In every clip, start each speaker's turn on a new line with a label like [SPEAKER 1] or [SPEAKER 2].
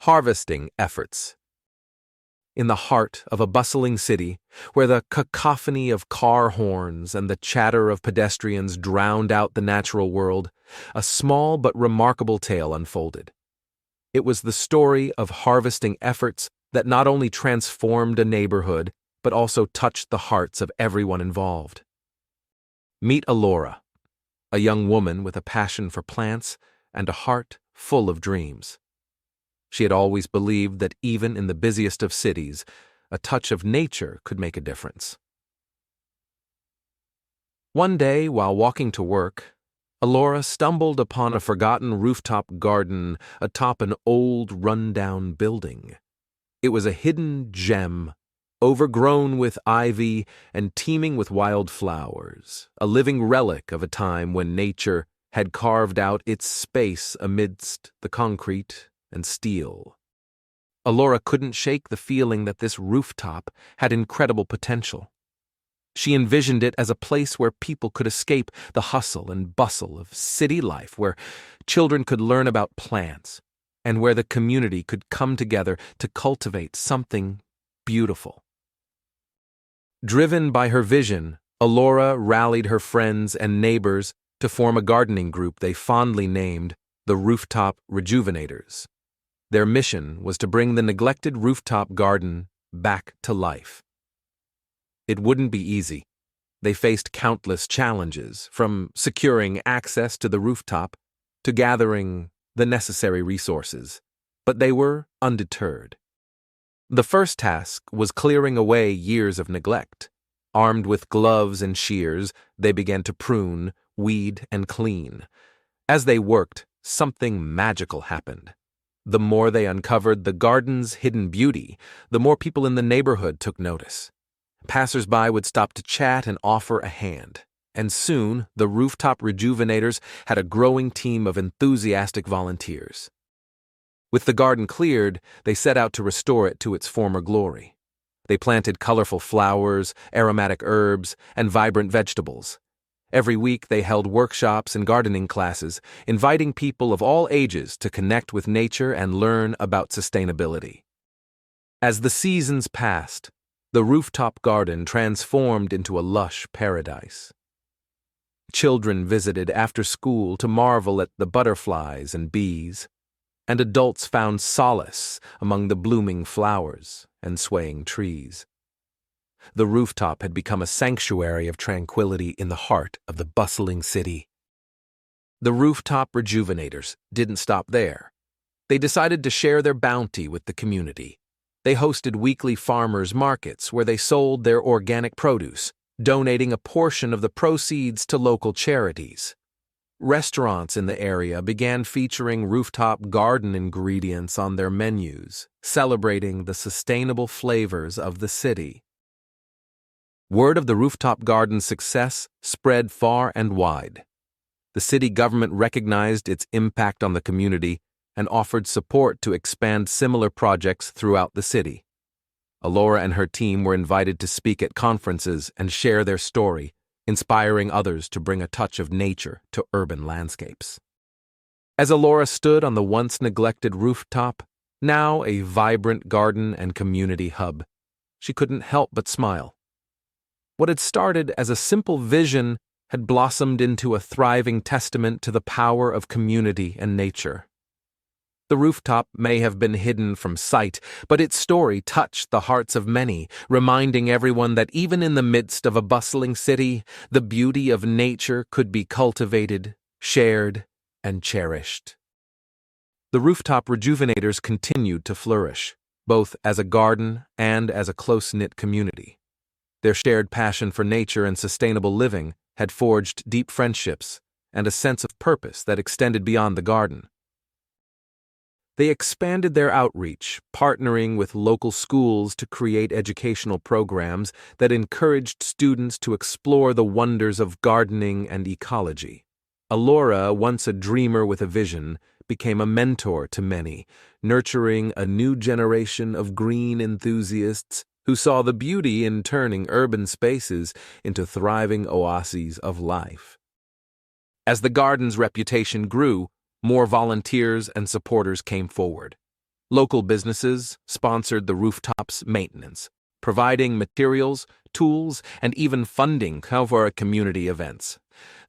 [SPEAKER 1] Harvesting efforts. In the heart of a bustling city, where the cacophony of car horns and the chatter of pedestrians drowned out the natural world, a small but remarkable tale unfolded. It was the story of harvesting efforts that not only transformed a neighborhood, but also touched the hearts of everyone involved. Meet Alora, a young woman with a passion for plants and a heart full of dreams. She had always believed that even in the busiest of cities, a touch of nature could make a difference. One day, while walking to work, Alora stumbled upon a forgotten rooftop garden atop an old, run-down building. It was a hidden gem, overgrown with ivy and teeming with wild flowers, a living relic of a time when nature had carved out its space amidst the concrete and steel. Alora couldn't shake the feeling that this rooftop had incredible potential. She envisioned it as a place where people could escape the hustle and bustle of city life, where children could learn about plants, and where the community could come together to cultivate something beautiful. Driven by her vision, Alora rallied her friends and neighbors to form a gardening group they fondly named the Rooftop Rejuvenators. Their mission was to bring the neglected rooftop garden back to life. It wouldn't be easy. They faced countless challenges, from securing access to the rooftop to gathering the necessary resources, but they were undeterred. The first task was clearing away years of neglect. Armed with gloves and shears, they began to prune, weed, and clean. As they worked, something magical happened. The more they uncovered the garden's hidden beauty, the more people in the neighborhood took notice. Passers-by would stop to chat and offer a hand, and soon the Rooftop Rejuvenators had a growing team of enthusiastic volunteers. With the garden cleared, they set out to restore it to its former glory. They planted colorful flowers, aromatic herbs, and vibrant vegetables. Every week they held workshops and gardening classes, inviting people of all ages to connect with nature and learn about sustainability. As the seasons passed, the rooftop garden transformed into a lush paradise. Children visited after school to marvel at the butterflies and bees, and adults found solace among the blooming flowers and swaying trees. The rooftop had become a sanctuary of tranquility in the heart of the bustling city. The Rooftop Rejuvenators didn't stop there. They decided to share their bounty with the community. They hosted weekly farmers' markets where they sold their organic produce, donating a portion of the proceeds to local charities. Restaurants in the area began featuring rooftop garden ingredients on their menus, celebrating the sustainable flavors of the city. Word of the rooftop garden's success spread far and wide. The city government recognized its impact on the community and offered support to expand similar projects throughout the city. Alora and her team were invited to speak at conferences and share their story, inspiring others to bring a touch of nature to urban landscapes. As Alora stood on the once neglected rooftop, now a vibrant garden and community hub, she couldn't help but smile. What had started as a simple vision had blossomed into a thriving testament to the power of community and nature. The rooftop may have been hidden from sight, but its story touched the hearts of many, reminding everyone that even in the midst of a bustling city, the beauty of nature could be cultivated, shared, and cherished. The Rooftop Rejuvenators continued to flourish, both as a garden and as a close-knit community. Their shared passion for nature and sustainable living had forged deep friendships and a sense of purpose that extended beyond the garden. They expanded their outreach, partnering with local schools to create educational programs that encouraged students to explore the wonders of gardening and ecology. Alora, once a dreamer with a vision, became a mentor to many, nurturing a new generation of green enthusiasts who saw the beauty in turning urban spaces into thriving oases of life. As the garden's reputation grew, more volunteers and supporters came forward. Local businesses sponsored the rooftop's maintenance, providing materials, tools, and even funding for community events.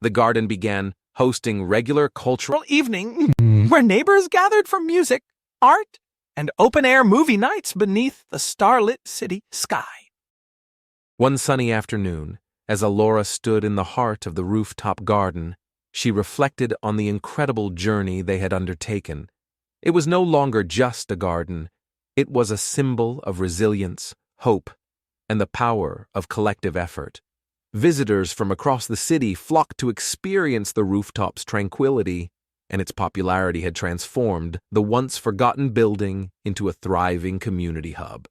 [SPEAKER 1] The garden began hosting regular cultural
[SPEAKER 2] evening where neighbors gathered for music, art, and open-air movie nights beneath the starlit city sky.
[SPEAKER 1] One sunny afternoon, as Alora stood in the heart of the rooftop garden, she reflected on the incredible journey they had undertaken. It was no longer just a garden. It was a symbol of resilience, hope, and the power of collective effort. Visitors from across the city flocked to experience the rooftop's tranquility, and its popularity had transformed the once forgotten building into a thriving community hub.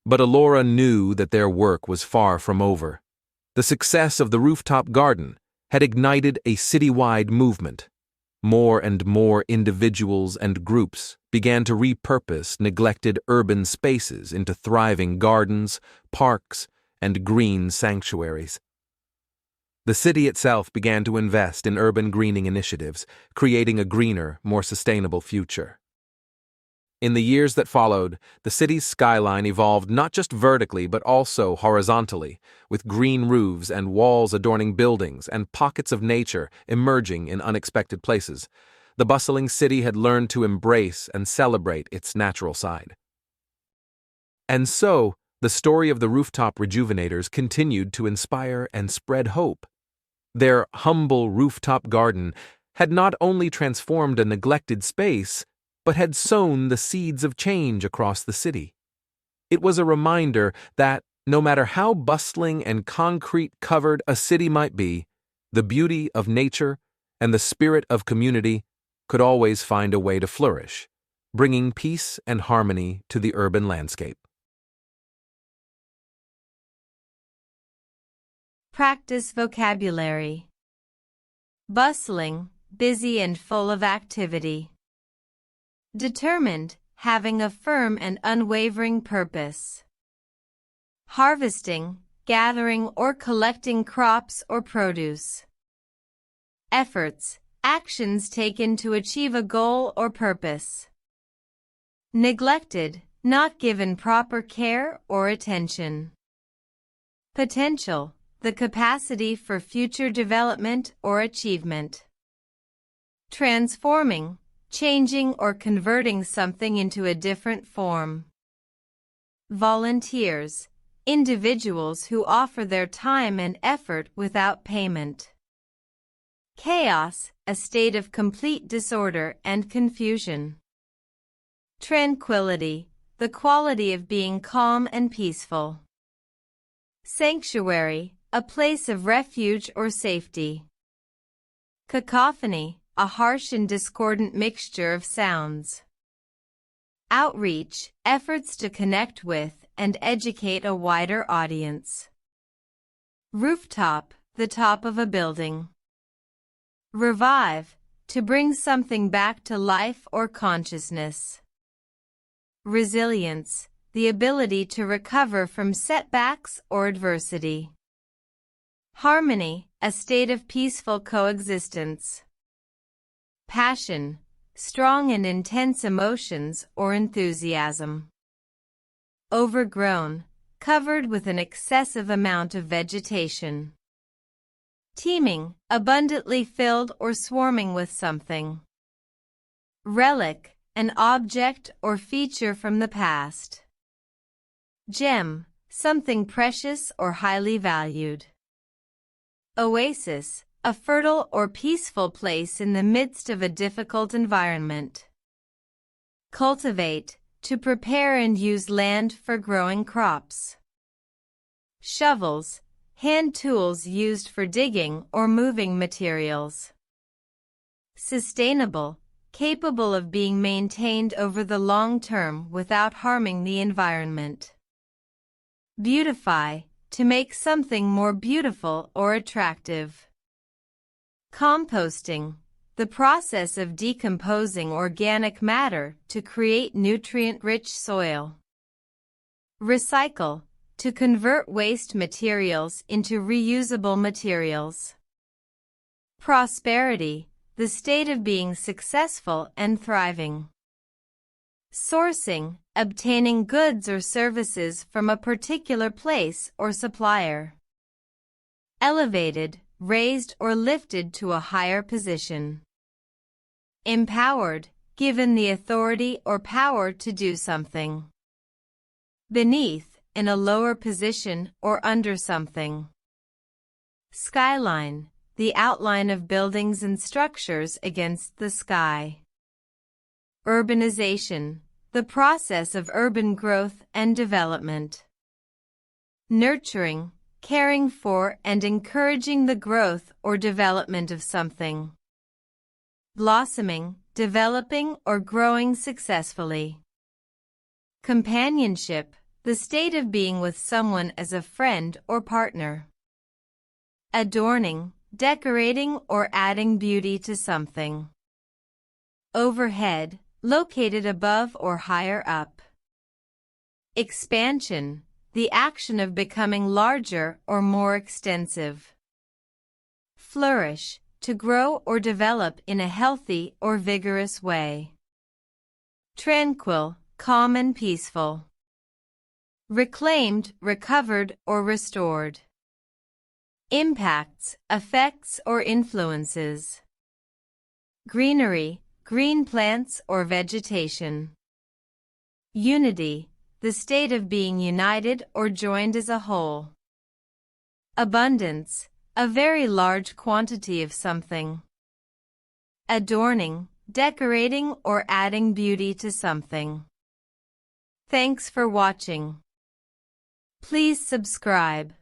[SPEAKER 1] But Alora knew that their work was far from over. The success of the rooftop garden had ignited a citywide movement. More and more individuals and groups began to repurpose neglected urban spaces into thriving gardens, parks, and green sanctuaries. The city itself began to invest in urban greening initiatives, creating a greener, more sustainable future. In the years that followed, the city's skyline evolved not just vertically but also horizontally, with green roofs and walls adorning buildings and pockets of nature emerging in unexpected places. The bustling city had learned to embrace and celebrate its natural side. And so, the story of the Rooftop Rejuvenators continued to inspire and spread hope. Their humble rooftop garden had not only transformed a neglected space, but had sown the seeds of change across the city. It was a reminder that, no matter how bustling and concrete-covered a city might be, the beauty of nature and the spirit of community could always find a way to flourish, bringing peace and harmony to the urban landscape.
[SPEAKER 3] Practice vocabulary. Bustling, busy and full of activity. Determined, having a firm and unwavering purpose. Harvesting, gathering or collecting crops or produce. Efforts, actions taken to achieve a goal or purpose. Neglected, not given proper care or attention. Potential, the capacity for future development or achievement. Transforming, changing or converting something into a different form. Volunteers, individuals who offer their time and effort without payment. Chaos, a state of complete disorder and confusion. Tranquility, the quality of being calm and peaceful. Sanctuary, a place of refuge or safety. Cacophony, a harsh and discordant mixture of sounds. Outreach, efforts to connect with and educate a wider audience. Rooftop, the top of a building. Revive, to bring something back to life or consciousness. Resilience, the ability to recover from setbacks or adversity. Harmony, a state of peaceful coexistence. Passion, strong and intense emotions or enthusiasm. Overgrown, covered with an excessive amount of vegetation. Teeming, abundantly filled or swarming with something. Relic, an object or feature from the past. Gem, something precious or highly valued. Oasis, a fertile or peaceful place in the midst of a difficult environment. Cultivate, to prepare and use land for growing crops. Shovels, hand tools used for digging or moving materials. Sustainable, capable of being maintained over the long term without harming the environment. Beautify, to make something more beautiful or attractive. Composting, the process of decomposing organic matter to create nutrient-rich soil. Recycle, to convert waste materials into reusable materials. Prosperity, the state of being successful and thriving. Sourcing, obtaining goods or services from a particular place or supplier. Elevated, raised or lifted to a higher position. Empowered, given the authority or power to do something. Beneath, in a lower position or under something. Skyline, the outline of buildings and structures against the sky. Urbanization, the process of urban growth and development. Nurturing, caring for and encouraging the growth or development of something. Blossoming, developing or growing successfully. Companionship, the state of being with someone as a friend or partner. Adorning, decorating or adding beauty to something. Overhead, located above or higher up. Expansion, the action of becoming larger or more extensive. Flourish, to grow or develop in a healthy or vigorous way. Tranquil, calm and peaceful. Reclaimed, recovered or restored. Impacts, effects or influences. Greenery, green plants or vegetation. Unity, the state of being united or joined as a whole. Abundance, a very large quantity of something. Adorning, decorating or adding beauty to something. Thanks for watching. Please subscribe.